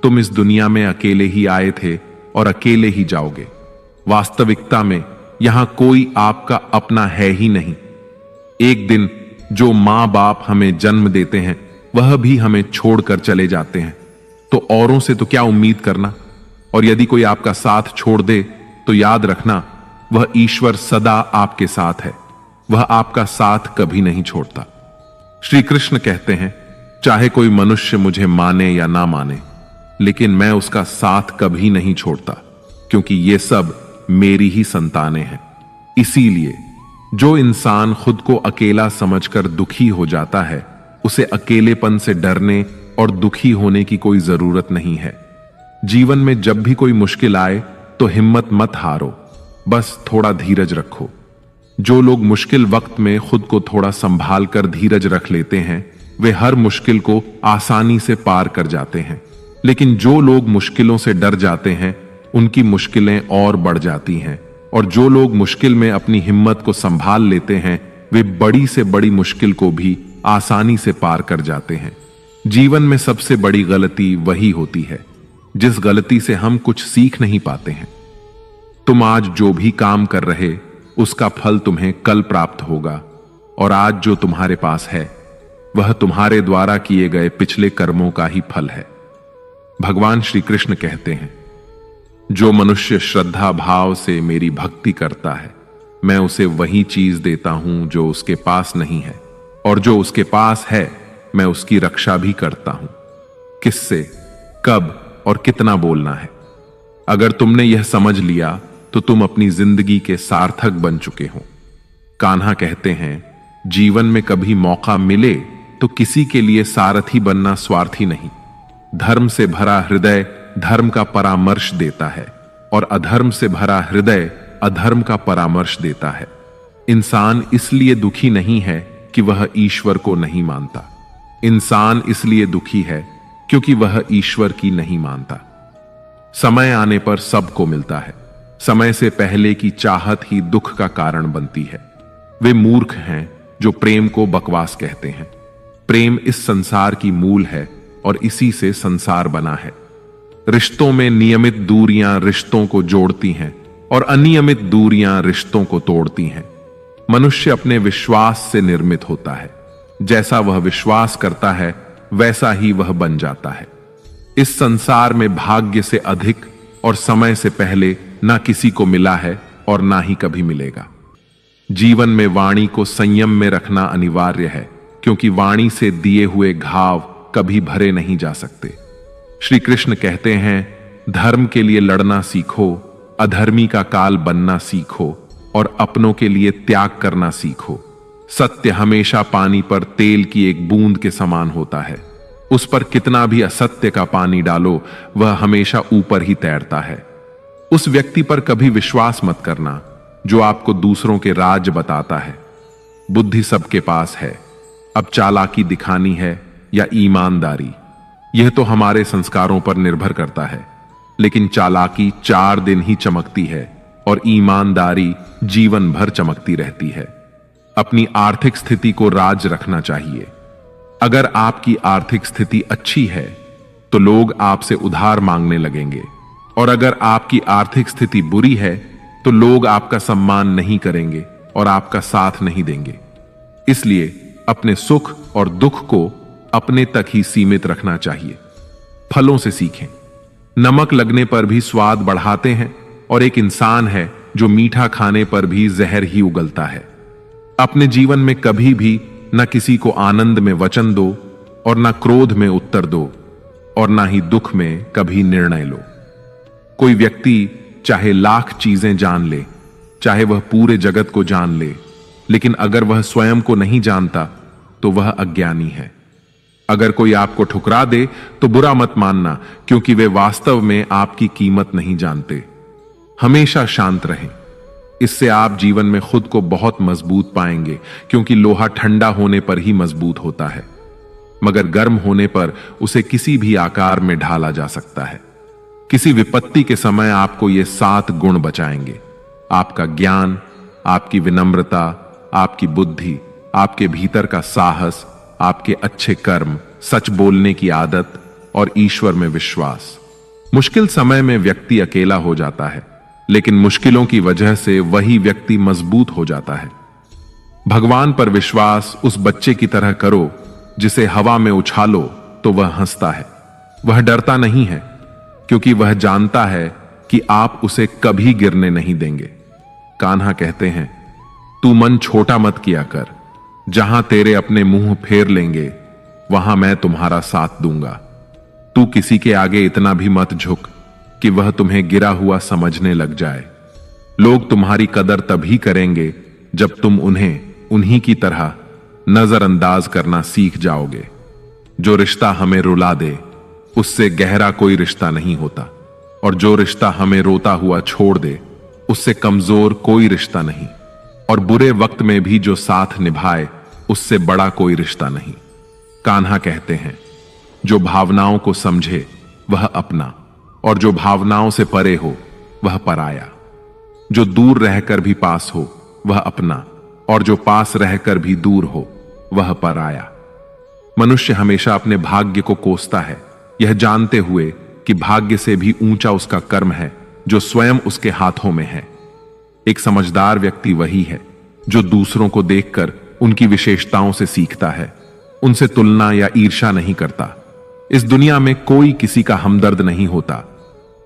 तुम इस दुनिया में अकेले ही आए थे और अकेले ही जाओगे। वास्तविकता में यहां कोई आपका अपना है ही नहीं। एक दिन जो मां बाप हमें जन्म देते हैं वह भी हमें छोड़कर चले जाते हैं, तो औरों से तो क्या उम्मीद करना। और यदि कोई आपका साथ छोड़ दे तो याद रखना, वह ईश्वर सदा आपके साथ है, वह आपका साथ कभी नहीं छोड़ता। श्री कृष्ण कहते हैं, चाहे कोई मनुष्य मुझे माने या ना माने, लेकिन मैं उसका साथ कभी नहीं छोड़ता, क्योंकि ये सब मेरी ही संतानें हैं। इसीलिए जो इंसान खुद को अकेला समझकर दुखी हो जाता है, उसे अकेलेपन से डरने और दुखी होने की कोई जरूरत नहीं है। जीवन में जब भी कोई मुश्किल आए तो हिम्मत मत हारो, बस थोड़ा धीरज रखो। जो लोग मुश्किल वक्त में खुद को थोड़ा संभाल कर धीरज रख लेते हैं, वे हर मुश्किल को आसानी से पार कर जाते हैं। लेकिन जो लोग मुश्किलों से डर जाते हैं, उनकी मुश्किलें और बढ़ जाती हैं, और जो लोग मुश्किल में अपनी हिम्मत को संभाल लेते हैं, वे बड़ी से बड़ी मुश्किल को भी आसानी से पार कर जाते हैं। जीवन में सबसे बड़ी गलती वही होती है जिस गलती से हम कुछ सीख नहीं पाते हैं। तुम आज जो भी काम कर रहे, उसका फल तुम्हें कल प्राप्त होगा, और आज जो तुम्हारे पास है वह तुम्हारे द्वारा किए गए पिछले कर्मों का ही फल है। भगवान श्री कृष्ण कहते हैं, जो मनुष्य श्रद्धा भाव से मेरी भक्ति करता है, मैं उसे वही चीज देता हूं जो उसके पास नहीं है, और जो उसके पास है मैं उसकी रक्षा भी करता हूं। किससे, कब और कितना बोलना है। अगर तुमने यह समझ लिया तो तुम अपनी जिंदगी के सार्थक बन चुके हो। कान्हा कहते हैं, जीवन में कभी मौका मिले तो किसी के लिए सारथी बनना स्वार्थी नहीं। धर्म से भरा हृदय धर्म का परामर्श देता है, और अधर्म से भरा हृदय अधर्म का परामर्श देता है। इंसान इसलिए दुखी नहीं है कि वह ईश्वर को नहीं मानता। इंसान इसलिए दुखी है क्योंकि वह ईश्वर की नहीं मानता। समय आने पर सबको मिलता है। समय से पहले की चाहत ही दुख का कारण बनती है। वे मूर्ख हैं जो प्रेम को बकवास कहते हैं। प्रेम इस संसार की मूल है और इसी से संसार बना है। रिश्तों में नियमित दूरियां रिश्तों को जोड़ती हैं और अनियमित दूरियां रिश्तों को तोड़ती हैं। मनुष्य अपने विश्वास से निर्मित होता है। जैसा वह विश्वास करता है वैसा ही वह बन जाता है। इस संसार में भाग्य से अधिक और समय से पहले ना किसी को मिला है और ना ही कभी मिलेगा। जीवन में वाणी को संयम में रखना अनिवार्य है, क्योंकि वाणी से दिए हुए घाव कभी भरे नहीं जा सकते। श्री कृष्ण कहते हैं, धर्म के लिए लड़ना सीखो, अधर्मी का काल बनना सीखो और अपनों के लिए त्याग करना सीखो। सत्य हमेशा पानी पर तेल की एक बूंद के समान होता है। उस पर कितना भी असत्य का पानी डालो, वह हमेशा ऊपर ही तैरता है। उस व्यक्ति पर कभी विश्वास मत करना जो आपको दूसरों के राज बताता है। बुद्धि सबके पास है, अब चालाकी दिखानी है या ईमानदारी, यह तो हमारे संस्कारों पर निर्भर करता है। लेकिन चालाकी 4 दिन ही चमकती है और ईमानदारी जीवन भर चमकती रहती है। अपनी आर्थिक स्थिति को राज रखना चाहिए। अगर आपकी आर्थिक स्थिति अच्छी है तो लोग आपसे उधार मांगने लगेंगे, और अगर आपकी आर्थिक स्थिति बुरी है तो लोग आपका सम्मान नहीं करेंगे और आपका साथ नहीं देंगे। इसलिए अपने सुख और दुख को अपने तक ही सीमित रखना चाहिए। फलों से सीखें। नमक लगने पर भी स्वाद बढ़ाते हैं, और एक इंसान है जो मीठा खाने पर भी जहर ही उगलता है। अपने जीवन में कभी भी न किसी को आनंद में वचन दो और न क्रोध में उत्तर दो, और ना ही दुख में कभी निर्णय लो। कोई व्यक्ति चाहे लाख चीजें जान ले, चाहे वह पूरे जगत को जान ले, लेकिन अगर वह स्वयं को नहीं जानता तो वह अज्ञानी है। अगर कोई आपको ठुकरा दे तो बुरा मत मानना, क्योंकि वे वास्तव में आपकी कीमत नहीं जानते। हमेशा शांत रहें। इससे आप जीवन में खुद को बहुत मजबूत पाएंगे, क्योंकि लोहा ठंडा होने पर ही मजबूत होता है, मगर गर्म होने पर उसे किसी भी आकार में ढाला जा सकता है। किसी विपत्ति के समय आपको ये 7 गुण बचाएंगे: आपका ज्ञान, आपकी विनम्रता, आपकी बुद्धि, आपके भीतर का साहस, आपके अच्छे कर्म, सच बोलने की आदत और ईश्वर में विश्वास। मुश्किल समय में व्यक्ति अकेला हो जाता है, लेकिन मुश्किलों की वजह से वही व्यक्ति मजबूत हो जाता है। भगवान पर विश्वास उस बच्चे की तरह करो जिसे हवा में उछालो तो वह हंसता है। वह डरता नहीं है, क्योंकि वह जानता है कि आप उसे कभी गिरने नहीं देंगे। कान्हा कहते हैं, तू मन छोटा मत किया कर, जहां तेरे अपने मुंह फेर लेंगे वहां मैं तुम्हारा साथ दूंगा। तू किसी के आगे इतना भी मत झुक कि वह तुम्हें गिरा हुआ समझने लग जाए। लोग तुम्हारी कदर तभी करेंगे जब तुम उन्हें उन्हीं की तरह नजरअंदाज करना सीख जाओगे। जो रिश्ता हमें रुला दे उससे गहरा कोई रिश्ता नहीं होता, और जो रिश्ता हमें रोता हुआ छोड़ दे उससे कमजोर कोई रिश्ता नहीं, और बुरे वक्त में भी जो साथ निभाए उससे बड़ा कोई रिश्ता नहीं। कान्हा कहते हैं, जो भावनाओं को समझे वह अपना, और जो भावनाओं से परे हो वह पराया। जो दूर रहकर भी पास हो वह अपना, और जो पास रहकर भी दूर हो वह पराया। मनुष्य हमेशा अपने भाग्य को कोसता है, यह जानते हुए कि भाग्य से भी ऊंचा उसका कर्म है जो स्वयं उसके हाथों में है। एक समझदार व्यक्ति वही है जो दूसरों को देखकर उनकी विशेषताओं से सीखता है, उनसे तुलना या ईर्ष्या नहीं करता। इस दुनिया में कोई किसी का हमदर्द नहीं होता।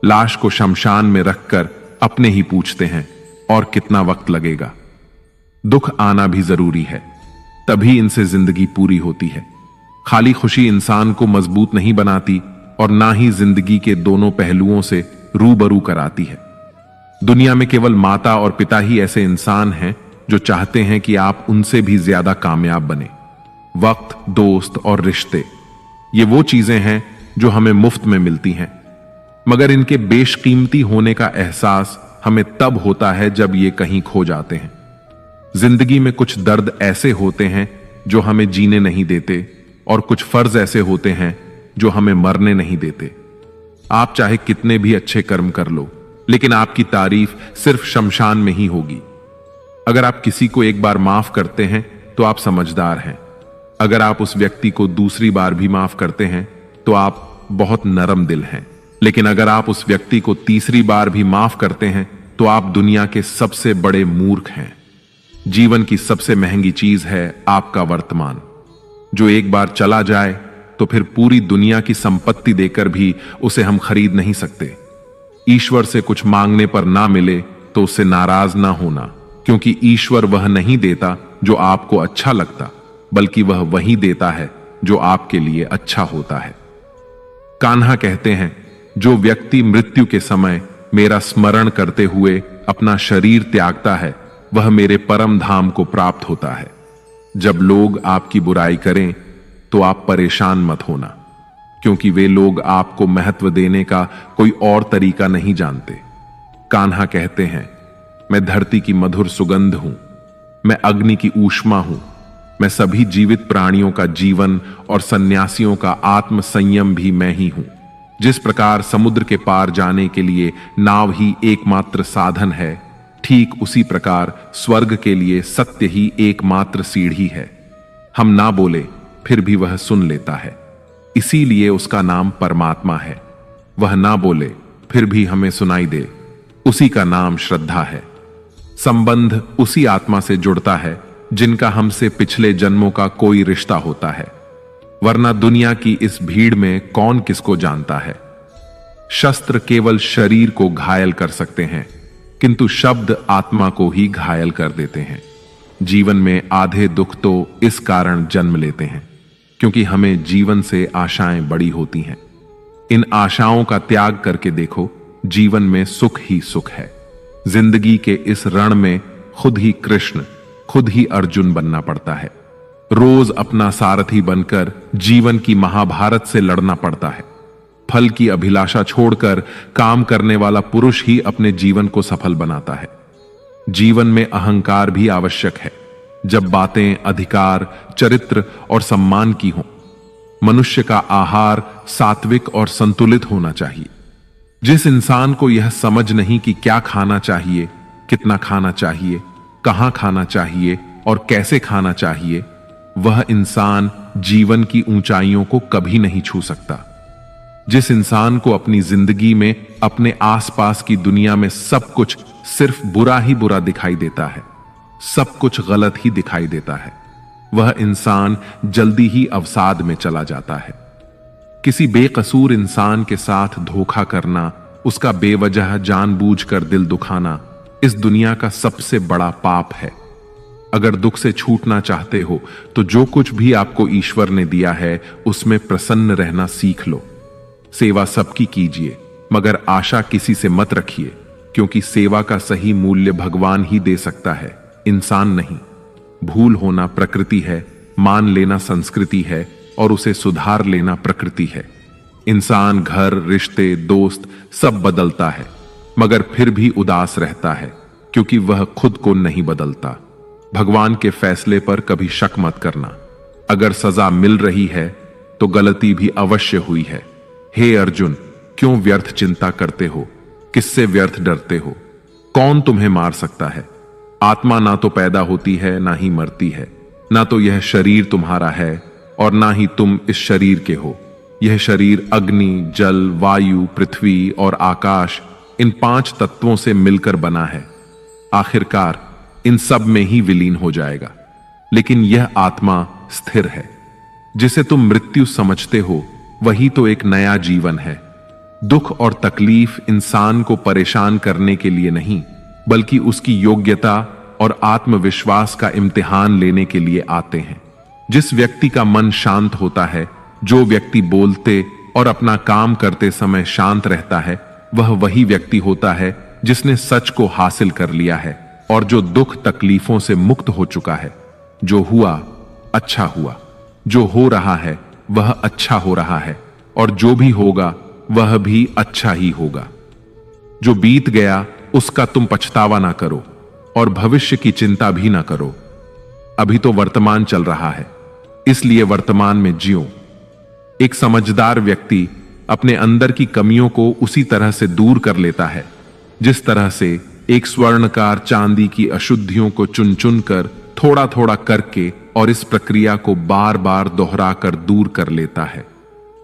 लाश को शमशान में रखकर अपने ही पूछते हैं, और कितना वक्त लगेगा। दुख आना भी जरूरी है, तभी इनसे जिंदगी पूरी होती है। खाली खुशी इंसान को मजबूत नहीं बनाती, और ना ही जिंदगी के दोनों पहलुओं से रूबरू कराती है। दुनिया में केवल माता और पिता ही ऐसे इंसान हैं जो चाहते हैं कि आप उनसे भी ज्यादा कामयाब बने। वक्त, दोस्त और रिश्ते, ये वो चीजें हैं जो हमें मुफ्त में मिलती हैं, मगर इनके बेशकीमती होने का एहसास हमें तब होता है जब ये कहीं खो जाते हैं। जिंदगी में कुछ दर्द ऐसे होते हैं जो हमें जीने नहीं देते, और कुछ फर्ज ऐसे होते हैं जो हमें मरने नहीं देते। आप चाहे कितने भी अच्छे कर्म कर लो, लेकिन आपकी तारीफ सिर्फ शमशान में ही होगी। अगर आप किसी को एक बार माफ करते हैं तो आप समझदार हैं। अगर आप उस व्यक्ति को दूसरी बार भी माफ करते हैं तो आप बहुत नरम दिल हैं। लेकिन अगर आप उस व्यक्ति को तीसरी बार भी माफ करते हैं तो आप दुनिया के सबसे बड़े मूर्ख हैं। जीवन की सबसे महंगी चीज है आपका वर्तमान, जो एक बार चला जाए तो फिर पूरी दुनिया की संपत्ति देकर भी उसे हम खरीद नहीं सकते। ईश्वर से कुछ मांगने पर ना मिले तो उससे नाराज ना होना, क्योंकि ईश्वर वह नहीं देता जो आपको अच्छा लगता, बल्कि वह वही देता है जो आपके लिए अच्छा होता है। कान्हा कहते हैं, जो व्यक्ति मृत्यु के समय मेरा स्मरण करते हुए अपना शरीर त्यागता है, वह मेरे परम धाम को प्राप्त होता है। जब लोग आपकी बुराई करें तो आप परेशान मत होना, क्योंकि वे लोग आपको महत्व देने का कोई और तरीका नहीं जानते। कान्हा कहते हैं, मैं धरती की मधुर सुगंध हूं, मैं अग्नि की ऊष्मा हूं, मैं सभी जीवित प्राणियों का जीवन और सन्यासियों का आत्म संयम भी मैं ही हूं। जिस प्रकार समुद्र के पार जाने के लिए नाव ही एकमात्र साधन है, ठीक उसी प्रकार स्वर्ग के लिए सत्य ही एकमात्र सीढ़ी है। हम ना बोले फिर भी वह सुन लेता है, इसीलिए उसका नाम परमात्मा है। वह ना बोले फिर भी हमें सुनाई दे, उसी का नाम श्रद्धा है। संबंध उसी आत्मा से जुड़ता है जिनका हमसे पिछले जन्मों का कोई रिश्ता होता है, वरना दुनिया की इस भीड़ में कौन किसको जानता है। शस्त्र केवल शरीर को घायल कर सकते हैं, किंतु शब्द आत्मा को ही घायल कर देते हैं। जीवन में आधे दुख तो इस कारण जन्म लेते हैं क्योंकि हमें जीवन से आशाएं बड़ी होती हैं। इन आशाओं का त्याग करके देखो, जीवन में सुख ही सुख है। जिंदगी के इस रण में खुद ही कृष्ण, खुद ही अर्जुन बनना पड़ता है। रोज अपना सारथी बनकर जीवन की महाभारत से लड़ना पड़ता है। फल की अभिलाषा छोड़कर काम करने वाला पुरुष ही अपने जीवन को सफल बनाता है। जीवन में अहंकार भी आवश्यक है, जब बातें अधिकार, चरित्र और सम्मान की हों। मनुष्य का आहार सात्विक और संतुलित होना चाहिए। जिस इंसान को यह समझ नहीं कि क्या खाना चाहिए, कितना खाना चाहिए, कहां खाना चाहिए और कैसे खाना चाहिए, वह इंसान जीवन की ऊंचाइयों को कभी नहीं छू सकता। जिस इंसान को अपनी जिंदगी में अपने आसपास की दुनिया में सब कुछ सिर्फ बुरा ही बुरा दिखाई देता है, सब कुछ गलत ही दिखाई देता है, वह इंसान जल्दी ही अवसाद में चला जाता है। किसी बेकसूर इंसान के साथ धोखा करना, उसका बेवजह जानबूझकर दिल दुखाना इस दुनिया का सबसे बड़ा पाप है। अगर दुख से छूटना चाहते हो तो जो कुछ भी आपको ईश्वर ने दिया है उसमें प्रसन्न रहना सीख लो। सेवा सबकी कीजिए, मगर आशा किसी से मत रखिए, क्योंकि सेवा का सही मूल्य भगवान ही दे सकता है, इंसान नहीं। भूल होना प्रकृति है, मान लेना संस्कृति है और उसे सुधार लेना प्रकृति है। इंसान घर, रिश्ते, दोस्त सब बदलता है, मगर फिर भी उदास रहता है, क्योंकि वह खुद को नहीं बदलता। भगवान के फैसले पर कभी शक मत करना। अगर सजा मिल रही है तो गलती भी अवश्य हुई है। हे अर्जुन, क्यों व्यर्थ चिंता करते हो? किससे व्यर्थ डरते हो? कौन तुम्हें मार सकता है? आत्मा ना तो पैदा होती है ना ही मरती है, ना तो यह शरीर तुम्हारा है और ना ही तुम इस शरीर के हो। यह शरीर अग्नि, जल, वायु, पृथ्वी और आकाश, इन 5 तत्वों से मिलकर बना है। आखिरकार इन सब में ही विलीन हो जाएगा। लेकिन यह आत्मा स्थिर है। जिसे तुम मृत्यु समझते हो वही तो एक नया जीवन है। दुख और तकलीफ इंसान को परेशान करने के लिए नहीं, बल्कि उसकी योग्यता और आत्मविश्वास का इम्तिहान लेने के लिए आते हैं। जिस व्यक्ति का मन शांत होता है, जो व्यक्ति बोलते और अपना काम करते समय शांत रहता है, वह वही व्यक्ति होता है जिसने सच को हासिल कर लिया है और जो दुख तकलीफों से मुक्त हो चुका है। जो हुआ अच्छा हुआ, जो हो रहा है वह अच्छा हो रहा है और जो भी होगा वह भी अच्छा ही होगा। जो बीत गया उसका तुम पछतावा ना करो और भविष्य की चिंता भी ना करो। अभी तो वर्तमान चल रहा है, इसलिए वर्तमान में जियो। एक समझदार व्यक्ति अपने अंदर की कमियों को उसी तरह से दूर कर लेता है जिस तरह से एक स्वर्णकार चांदी की अशुद्धियों को चुन चुन कर थोड़ा थोड़ा करके और इस प्रक्रिया को बार बार दोहराकर दूर कर लेता है।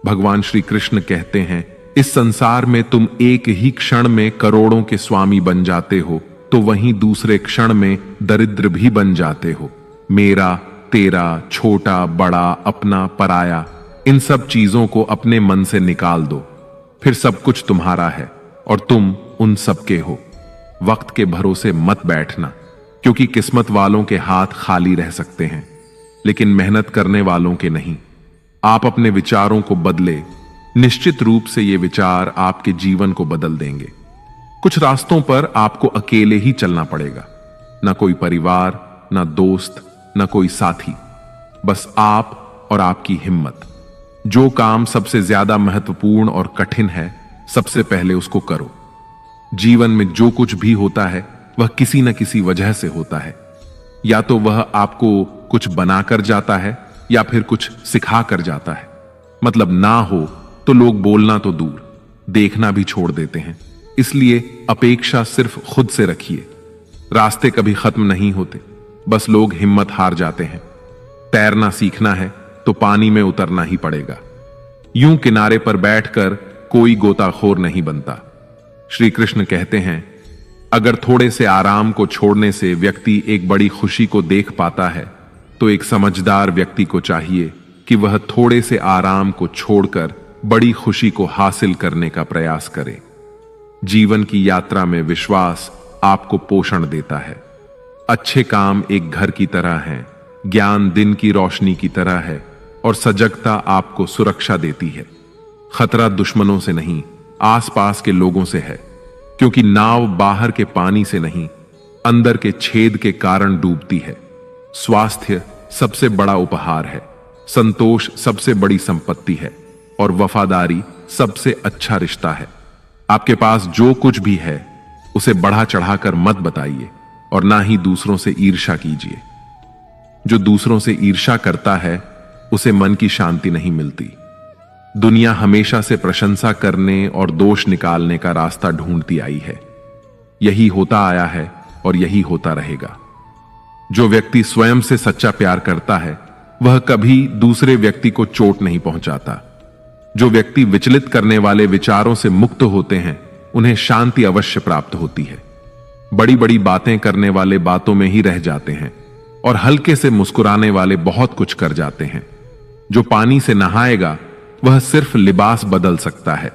भगवान श्री कृष्ण कहते हैं, इस संसार में तुम एक ही क्षण में करोड़ों के स्वामी बन जाते हो तो वहीं दूसरे क्षण में दरिद्र भी बन जाते हो। मेरा, तेरा, छोटा, बड़ा, अपना, पराया, इन सब चीजों को अपने मन से निकाल दो, फिर सब कुछ तुम्हारा है और तुम उन सबके हो। वक्त के भरोसे मत बैठना, क्योंकि किस्मत वालों के हाथ खाली रह सकते हैं, लेकिन मेहनत करने वालों के नहीं। आप अपने विचारों को बदले, निश्चित रूप से ये विचार आपके जीवन को बदल देंगे। कुछ रास्तों पर आपको अकेले ही चलना पड़ेगा, ना कोई परिवार, ना दोस्त, ना कोई साथी, बस आप और आपकी हिम्मत। जो काम सबसे ज्यादा महत्वपूर्ण और कठिन है, सबसे पहले उसको करो। जीवन में जो कुछ भी होता है वह किसी न किसी वजह से होता है। या तो वह आपको कुछ बनाकर जाता है या फिर कुछ सिखा कर जाता है। मतलब ना हो तो लोग बोलना तो दूर, देखना भी छोड़ देते हैं। इसलिए अपेक्षा सिर्फ खुद से रखिए। रास्ते कभी खत्म नहीं होते, बस लोग हिम्मत हार जाते हैं। तैरना सीखना है तो पानी में उतरना ही पड़ेगा। यूं किनारे पर बैठकर कोई गोताखोर नहीं बनता। श्री कृष्ण कहते हैं, अगर थोड़े से आराम को छोड़ने से व्यक्ति एक बड़ी खुशी को देख पाता है, तो एक समझदार व्यक्ति को चाहिए कि वह थोड़े से आराम को छोड़कर बड़ी खुशी को हासिल करने का प्रयास करे। जीवन की यात्रा में विश्वास आपको पोषण देता है। अच्छे काम एक घर की तरह हैं, ज्ञान दिन की रोशनी की तरह है और सजगता आपको सुरक्षा देती है। खतरा दुश्मनों से नहीं, आसपास के लोगों से है, क्योंकि नाव बाहर के पानी से नहीं, अंदर के छेद के कारण डूबती है। स्वास्थ्य सबसे बड़ा उपहार है, संतोष सबसे बड़ी संपत्ति है और वफादारी सबसे अच्छा रिश्ता है। आपके पास जो कुछ भी है उसे बढ़ा चढ़ाकर मत बताइए और ना ही दूसरों से ईर्ष्या कीजिए। जो दूसरों से ईर्ष्या करता है उसे मन की शांति नहीं मिलती। दुनिया हमेशा से प्रशंसा करने और दोष निकालने का रास्ता ढूंढती आई है। यही होता आया है और यही होता रहेगा। जो व्यक्ति स्वयं से सच्चा प्यार करता है वह कभी दूसरे व्यक्ति को चोट नहीं पहुंचाता। जो व्यक्ति विचलित करने वाले विचारों से मुक्त होते हैं उन्हें शांति अवश्य प्राप्त होती है। बड़ी बड़ी बातें करने वाले बातों में ही रह जाते हैं और हल्के से मुस्कुराने वाले बहुत कुछ कर जाते हैं। जो पानी से नहाएगा वह सिर्फ लिबास बदल सकता है,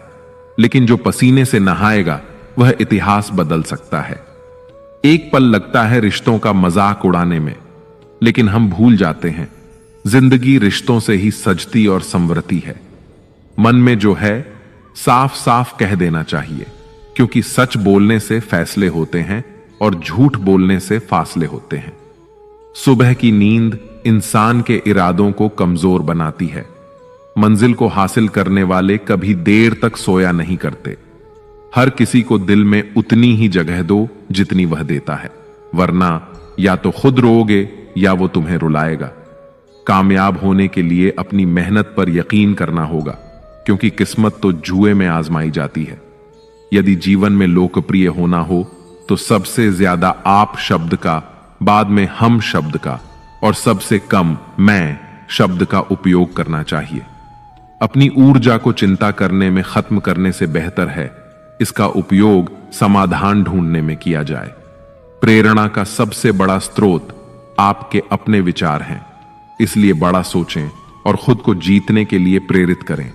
लेकिन जो पसीने से नहाएगा वह इतिहास बदल सकता है। एक पल लगता है रिश्तों का मजाक उड़ाने में, लेकिन हम भूल जाते हैं जिंदगी रिश्तों से ही सजती और संवरती है। मन में जो है साफ साफ कह देना चाहिए, क्योंकि सच बोलने से फैसले होते हैं और झूठ बोलने से फासले होते हैं। सुबह की नींद इंसान के इरादों को कमजोर बनाती है। मंजिल को हासिल करने वाले कभी देर तक सोया नहीं करते। हर किसी को दिल में उतनी ही जगह दो जितनी वह देता है, वरना या तो खुद रोओगे या वो तुम्हें रुलाएगा। कामयाब होने के लिए अपनी मेहनत पर यकीन करना होगा, क्योंकि किस्मत तो जुए में आजमाई जाती है। यदि जीवन में लोकप्रिय होना हो तो सबसे ज्यादा आप शब्द का, बाद में हम शब्द का और सबसे कम मैं शब्द का उपयोग करना चाहिए। अपनी ऊर्जा को चिंता करने में खत्म करने से बेहतर है इसका उपयोग समाधान ढूंढने में किया जाए। प्रेरणा का सबसे बड़ा स्रोत आपके अपने विचार हैं, इसलिए बड़ा सोचें और खुद को जीतने के लिए प्रेरित करें।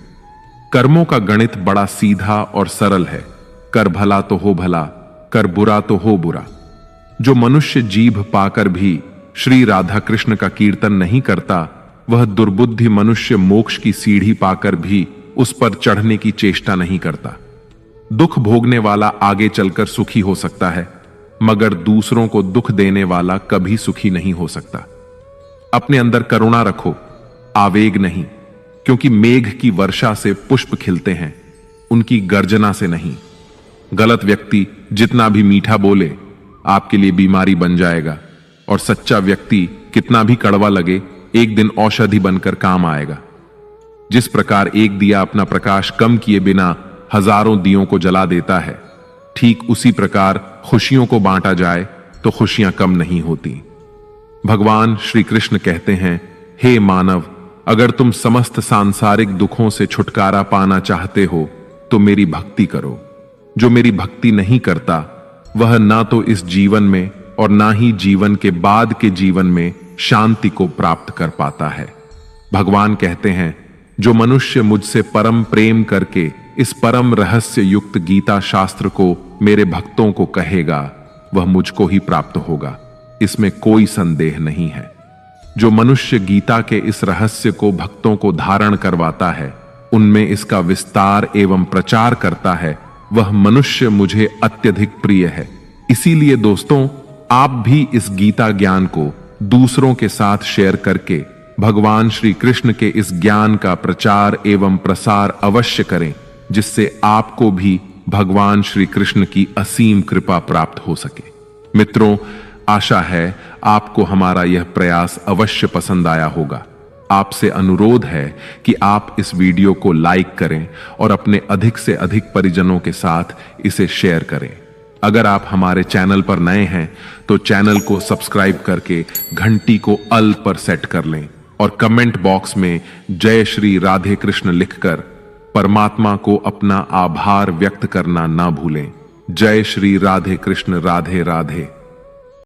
कर्मों का गणित बड़ा सीधा और सरल है। कर भला तो हो भला, कर बुरा तो हो बुरा। जो मनुष्य जीभ पाकर भी श्री राधा कृष्ण का कीर्तन नहीं करता, वह दुर्बुद्धि मनुष्य मोक्ष की सीढ़ी पाकर भी उस पर चढ़ने की चेष्टा नहीं करता। दुख भोगने वाला आगे चलकर सुखी हो सकता है, मगर दूसरों को दुख देने वाला कभी सुखी नहीं हो सकता। अपने अंदर करुणा रखो, आवेग नहीं, क्योंकि मेघ की वर्षा से पुष्प खिलते हैं, उनकी गर्जना से नहीं। गलत व्यक्ति जितना भी मीठा बोले आपके लिए बीमारी बन जाएगा, और सच्चा व्यक्ति कितना भी कड़वा लगे एक दिन औषधि बनकर काम आएगा। जिस प्रकार एक दिया अपना प्रकाश कम किए बिना हजारों दियों को जला देता है, ठीक उसी प्रकार खुशियों को बांटा जाए तो खुशियां कम नहीं होती। भगवान श्री कृष्ण कहते हैं, हे मानव, अगर तुम समस्त सांसारिक दुखों से छुटकारा पाना चाहते हो तो मेरी भक्ति करो। जो मेरी भक्ति नहीं करता वह ना तो इस जीवन में और ना ही जीवन के बाद के जीवन में शांति को प्राप्त कर पाता है। भगवान कहते हैं, जो मनुष्य मुझसे परम प्रेम करके इस परम रहस्य युक्त गीता शास्त्र को मेरे भक्तों को कहेगा, वह मुझको ही प्राप्त होगा, इसमें कोई संदेह नहीं है। जो मनुष्य गीता के इस रहस्य को भक्तों को धारण करवाता है, उनमें इसका विस्तार एवं प्रचार करता है, वह मनुष्य मुझे अत्यधिक प्रिय है। इसीलिए दोस्तों, आप भी इस गीता ज्ञान को दूसरों के साथ शेयर करके भगवान श्री कृष्ण के इस ज्ञान का प्रचार एवं प्रसार अवश्य करें, जिससे आपको भी भगवान श्री कृष्ण की असीम कृपा प्राप्त हो सके। मित्रों, आशा है आपको हमारा यह प्रयास अवश्य पसंद आया होगा। आपसे अनुरोध है कि आप इस वीडियो को लाइक करें और अपने अधिक से अधिक परिजनों के साथ इसे शेयर करें। अगर आप हमारे चैनल पर नए हैं तो चैनल को सब्सक्राइब करके घंटी को ऑल पर सेट कर लें और कमेंट बॉक्स में जय श्री राधे कृष्ण लिखकर परमात्मा को अपना आभार व्यक्त करना ना भूलें। जय श्री राधे कृष्ण, राधे राधे।